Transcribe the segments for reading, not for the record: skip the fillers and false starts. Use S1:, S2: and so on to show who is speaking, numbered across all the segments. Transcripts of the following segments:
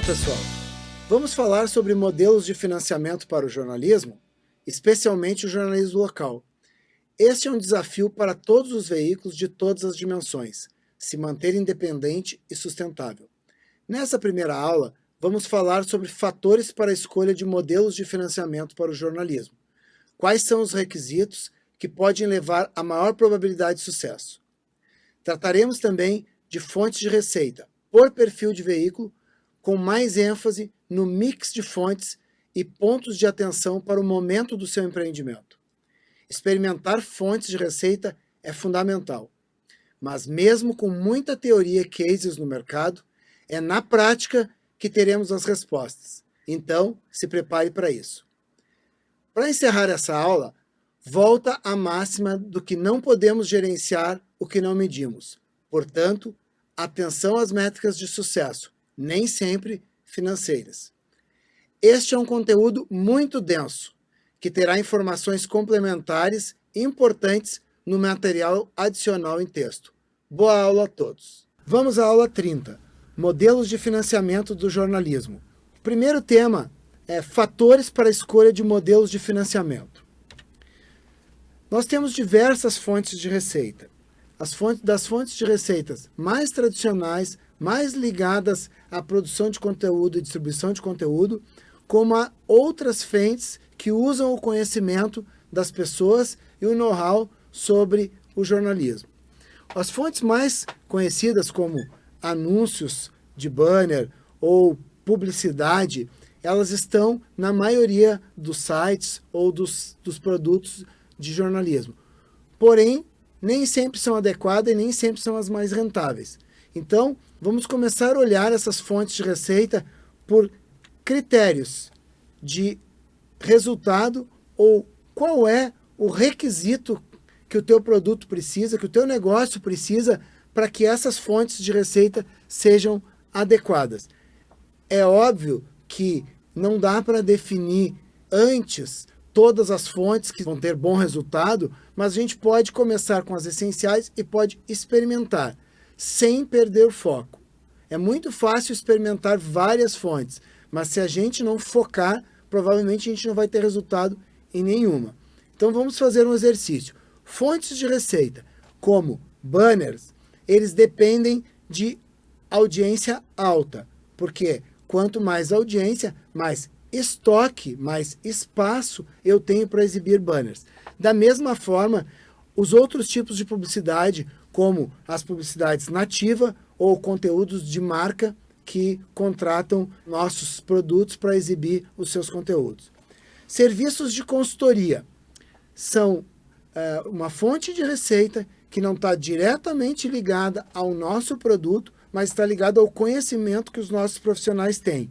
S1: Olá, pessoal! Vamos falar sobre modelos de financiamento para o jornalismo, especialmente o jornalismo local. Este é um desafio para todos os veículos de todas as dimensões, se manter independente e sustentável. Nessa primeira aula, vamos falar sobre fatores para a escolha de modelos de financiamento para o jornalismo. Quais são os requisitos que podem levar a maior probabilidade de sucesso? Trataremos também de fontes de receita, por perfil de veículo, com mais ênfase no mix de fontes e pontos de atenção para o momento do seu empreendimento. Experimentar fontes de receita é fundamental, mas mesmo com muita teoria e cases no mercado, é na prática que teremos as respostas. Então, se prepare para isso. Para encerrar essa aula, volta à máxima do que não podemos gerenciar o que não medimos. Portanto, atenção às métricas de sucesso, nem sempre financeiras. Este é um conteúdo muito denso, que terá informações complementares importantes no material adicional em texto. Boa aula a todos! Vamos à aula 30, modelos de financiamento do jornalismo. O primeiro tema é fatores para a escolha de modelos de financiamento. Nós temos diversas fontes de receita. Das fontes de receitas mais tradicionais, mais ligadas à produção de conteúdo e distribuição de conteúdo, como a outras frentes que usam o conhecimento das pessoas e o know-how sobre o jornalismo. As fontes mais conhecidas, como anúncios de banner ou publicidade, elas estão na maioria dos sites ou dos produtos de jornalismo. Porém, nem sempre são adequadas e nem sempre são as mais rentáveis. Então, vamos começar a olhar essas fontes de receita por critérios de resultado ou qual é o requisito que o teu produto precisa, que o teu negócio precisa para que essas fontes de receita sejam adequadas. É óbvio que não dá para definir antes todas as fontes que vão ter bom resultado, mas a gente pode começar com as essenciais e pode experimentar, sem perder o foco. É muito fácil experimentar várias fontes, mas se a gente não focar, provavelmente a gente não vai ter resultado em nenhuma. Então vamos fazer um exercício. Fontes de receita, como banners, eles dependem de audiência alta, porque quanto mais audiência, mais estoque, mais espaço eu tenho para exibir banners. Da mesma forma, os outros tipos de publicidade, como as publicidades nativa ou conteúdos de marca que contratam nossos produtos para exibir os seus conteúdos. Serviços de consultoria são uma fonte de receita que não está diretamente ligada ao nosso produto, mas está ligada ao conhecimento que os nossos profissionais têm.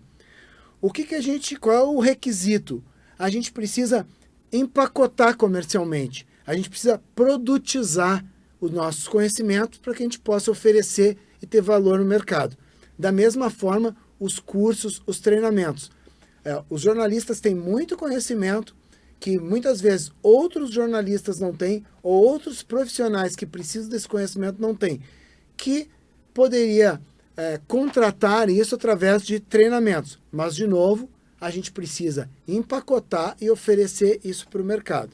S1: Qual é o requisito? A gente precisa empacotar comercialmente, a gente precisa produtizar os nossos conhecimentos para que a gente possa oferecer e ter valor no mercado. Da mesma forma, os cursos, os treinamentos. Os jornalistas têm muito conhecimento que muitas vezes outros jornalistas não têm, ou outros profissionais que precisam desse conhecimento não têm, que poderia contratar isso através de treinamentos. Mas, de novo, a gente precisa empacotar e oferecer isso para o mercado.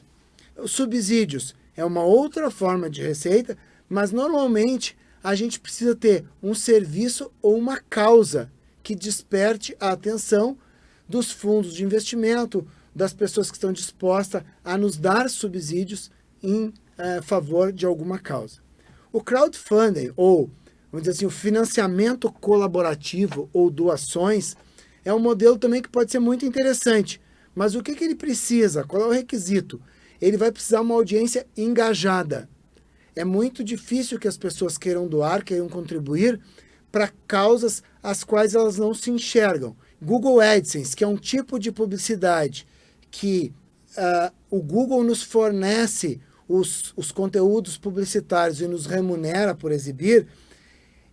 S1: Os subsídios é uma outra forma de receita, mas normalmente a gente precisa ter um serviço ou uma causa que desperte a atenção dos fundos de investimento, das pessoas que estão dispostas a nos dar subsídios em favor de alguma causa. O crowdfunding, ou vamos dizer assim, o financiamento colaborativo ou doações, é um modelo também que pode ser muito interessante. Mas o que ele precisa? Qual é o requisito? Ele vai precisar de uma audiência engajada. É muito difícil que as pessoas queiram doar, queiram contribuir para causas às quais elas não se enxergam. Google AdSense, que é um tipo de publicidade que o Google nos fornece os conteúdos publicitários e nos remunera por exibir,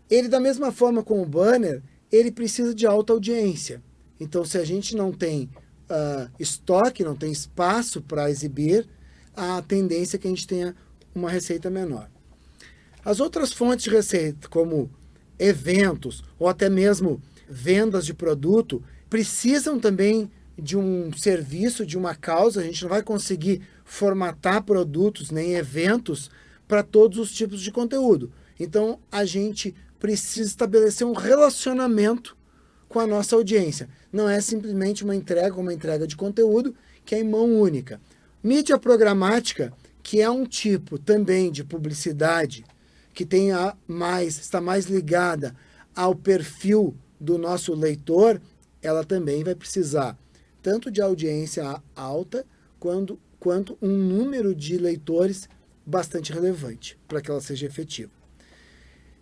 S1: ele, da mesma forma como o banner, ele precisa de alta audiência. Então, se a gente não tem estoque, não tem espaço para exibir, a tendência é que a gente tenha uma receita menor. As outras fontes de receita, como eventos ou até mesmo vendas de produto, precisam também de um serviço, de uma causa. A gente não vai conseguir formatar produtos nem eventos para todos os tipos de conteúdo. Então, a gente precisa estabelecer um relacionamento com a nossa audiência. Não é simplesmente uma entrega de conteúdo que é em mão única. Mídia programática, que é um tipo também de publicidade que está mais ligada ao perfil do nosso leitor, ela também vai precisar tanto de audiência alta quanto um número de leitores bastante relevante para que ela seja efetiva.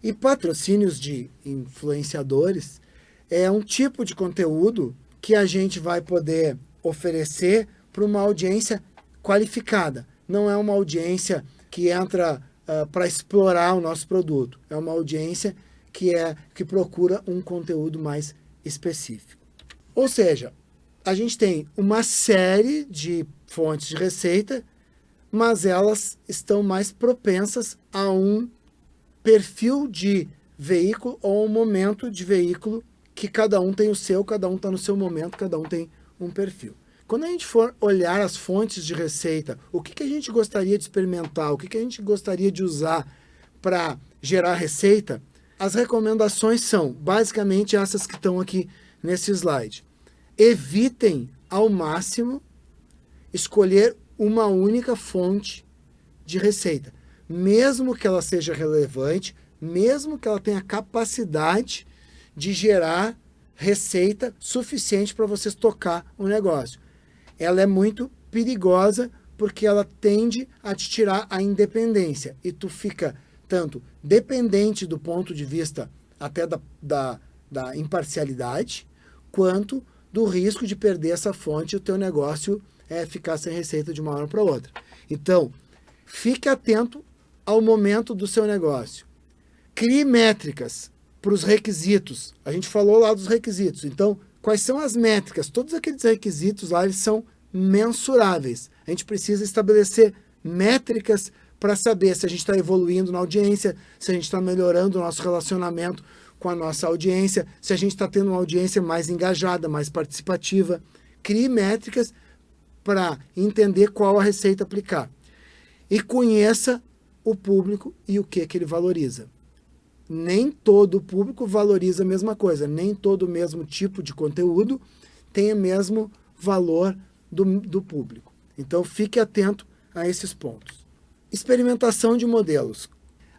S1: E patrocínios de influenciadores é um tipo de conteúdo que a gente vai poder oferecer para uma audiência qualificada. Não é uma audiência que entra para explorar o nosso produto. É uma audiência que procura um conteúdo mais específico. Ou seja, a gente tem uma série de fontes de receita, mas elas estão mais propensas a um perfil de veículo ou um momento de veículo que cada um tem o seu, cada um está no seu momento, cada um tem um perfil. Quando a gente for olhar as fontes de receita, o que a gente gostaria de experimentar, o que a gente gostaria de usar para gerar receita, as recomendações são basicamente essas que estão aqui nesse slide. Evitem ao máximo escolher uma única fonte de receita, mesmo que ela seja relevante, mesmo que ela tenha capacidade de gerar receita suficiente para vocês tocar o negócio. Ela é muito perigosa porque ela tende a te tirar a independência e tu fica tanto dependente do ponto de vista até da imparcialidade, quanto do risco de perder essa fonte e o teu negócio ficar sem receita de uma hora para outra. Então, fique atento ao momento do seu negócio. Crie métricas para os requisitos. A gente falou lá dos requisitos. Então, quais são as métricas? Todos aqueles requisitos lá, eles são mensuráveis. A gente precisa estabelecer métricas para saber se a gente está evoluindo na audiência, se a gente está melhorando o nosso relacionamento com a nossa audiência, se a gente está tendo uma audiência mais engajada, mais participativa. Crie métricas para entender qual a receita aplicar. E conheça o público e o que ele valoriza. Nem todo público valoriza a mesma coisa, nem todo o mesmo tipo de conteúdo tem o mesmo valor do público. Então, fique atento a esses pontos. Experimentação de modelos.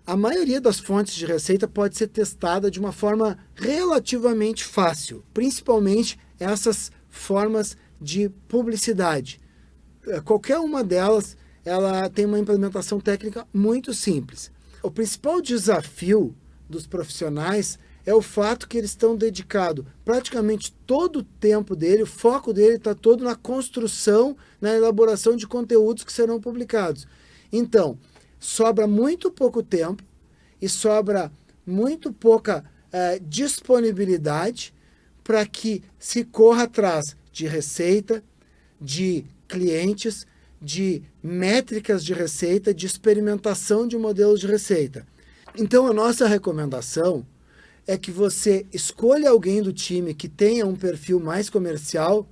S1: A maioria das fontes de receita pode ser testada de uma forma relativamente fácil, principalmente essas formas de publicidade. Qualquer uma delas, ela tem uma implementação técnica muito simples. O principal desafio dos profissionais é o fato que eles estão dedicados praticamente todo o tempo dele, o foco dele está todo na construção, na elaboração de conteúdos que serão publicados. Então, sobra muito pouco tempo e sobra muito pouca disponibilidade para que se corra atrás de receita, de clientes, de métricas de receita, de experimentação de modelos de receita. Então, a nossa recomendação é que você escolha alguém do time que tenha um perfil mais comercial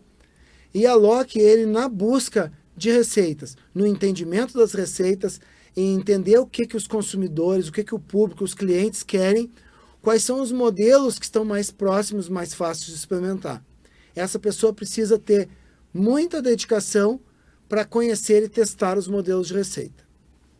S1: e aloque ele na busca de receitas, no entendimento das receitas, em entender o que os consumidores, o que o público, os clientes querem, quais são os modelos que estão mais próximos, mais fáceis de experimentar. Essa pessoa precisa ter muita dedicação para conhecer e testar os modelos de receita.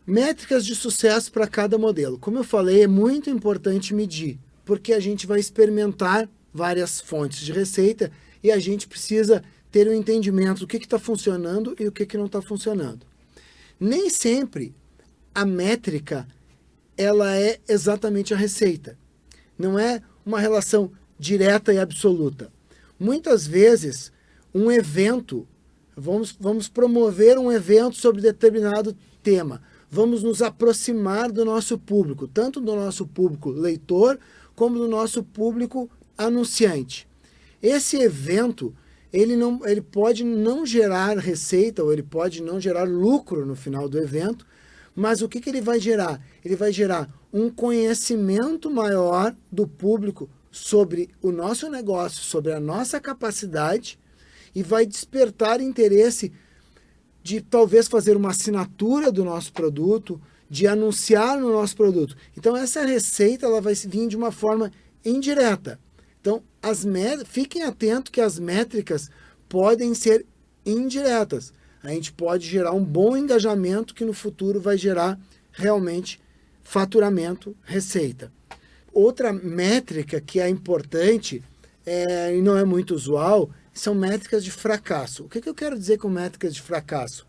S1: Métricas de sucesso para cada modelo. Como eu falei, é muito importante medir, porque a gente vai experimentar várias fontes de receita e a gente precisa ter um entendimento do que está funcionando e o que não está funcionando. Nem sempre a métrica ela é exatamente a receita. Não é uma relação direta e absoluta. Muitas vezes, um evento, vamos promover um evento sobre determinado tema, vamos nos aproximar do nosso público, tanto do nosso público leitor, como do nosso público anunciante. Esse evento, ele pode não gerar receita, ou ele pode não gerar lucro no final do evento, mas o que ele vai gerar? Ele vai gerar um conhecimento maior do público sobre o nosso negócio, sobre a nossa capacidade e vai despertar interesse de talvez fazer uma assinatura do nosso produto, de anunciar no nosso produto. Então essa receita ela vai vir de uma forma indireta. Então fiquem atentos que as métricas podem ser indiretas. A gente pode gerar um bom engajamento que no futuro vai gerar realmente faturamento, receita. Outra métrica que é importante e não é muito usual são métricas de fracasso. O que eu quero dizer com métricas de fracasso?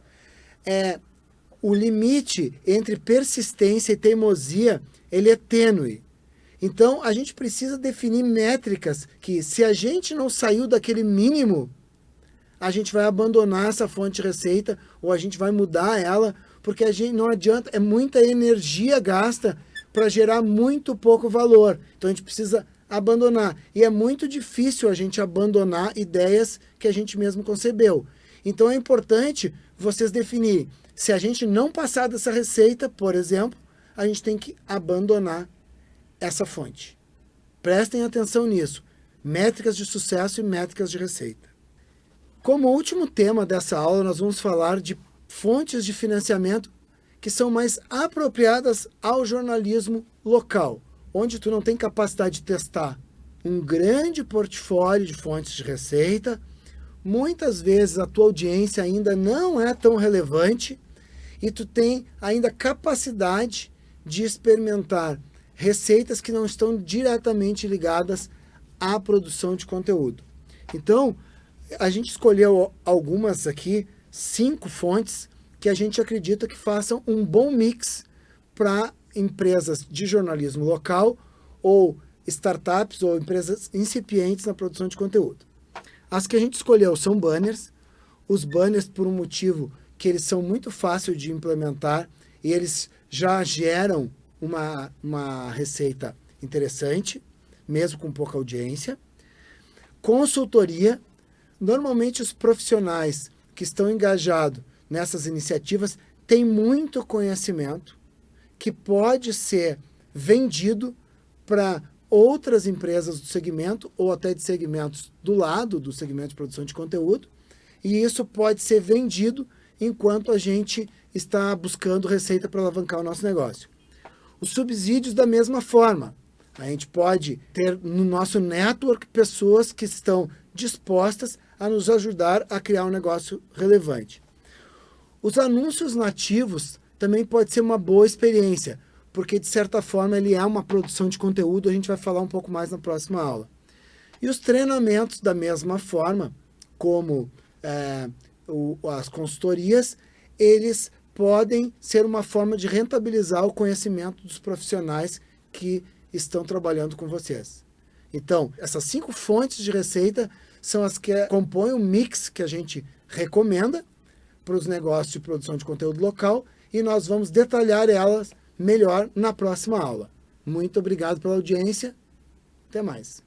S1: O limite entre persistência e teimosia ele é tênue. Então a gente precisa definir métricas que, se a gente não saiu daquele mínimo, a gente vai abandonar essa fonte de receita ou a gente vai mudar ela, porque a gente não adianta, é muita energia gasta para gerar muito pouco valor. Então a gente precisa abandonar. E é muito difícil a gente abandonar ideias que a gente mesmo concebeu. Então é importante vocês definirem. Se a gente não passar dessa receita, por exemplo, a gente tem que abandonar essa fonte. Prestem atenção nisso. Métricas de sucesso e métricas de receita. Como último tema dessa aula, nós vamos falar de fontes de financiamento que são mais apropriadas ao jornalismo local, onde tu não tem capacidade de testar um grande portfólio de fontes de receita. Muitas vezes a tua audiência ainda não é tão relevante e tu tem ainda capacidade de experimentar receitas que não estão diretamente ligadas à produção de conteúdo. Então, a gente escolheu algumas aqui, 5 fontes que a gente acredita que façam um bom mix para empresas de jornalismo local ou startups ou empresas incipientes na produção de conteúdo. As que a gente escolheu são banners. Os banners, por um motivo que eles são muito fáceis de implementar e eles já geram uma receita interessante, mesmo com pouca audiência. Consultoria. Normalmente os profissionais que estão engajados nessas iniciativas têm muito conhecimento que pode ser vendido para outras empresas do segmento ou até de segmentos do lado do segmento de produção de conteúdo, e isso pode ser vendido enquanto a gente está buscando receita para alavancar o nosso negócio. Os subsídios da mesma forma. A gente pode ter no nosso network pessoas que estão dispostas a nos ajudar a criar um negócio relevante. Os anúncios nativos também pode ser uma boa experiência, porque de certa forma ele é uma produção de conteúdo, a gente vai falar um pouco mais na próxima aula. E os treinamentos da mesma forma, como as consultorias, eles podem ser uma forma de rentabilizar o conhecimento dos profissionais que estão trabalhando com vocês. Então, essas 5 fontes de receita são as que compõem o mix que a gente recomenda para os negócios de produção de conteúdo local e nós vamos detalhar elas melhor na próxima aula. Muito obrigado pela audiência. Até mais.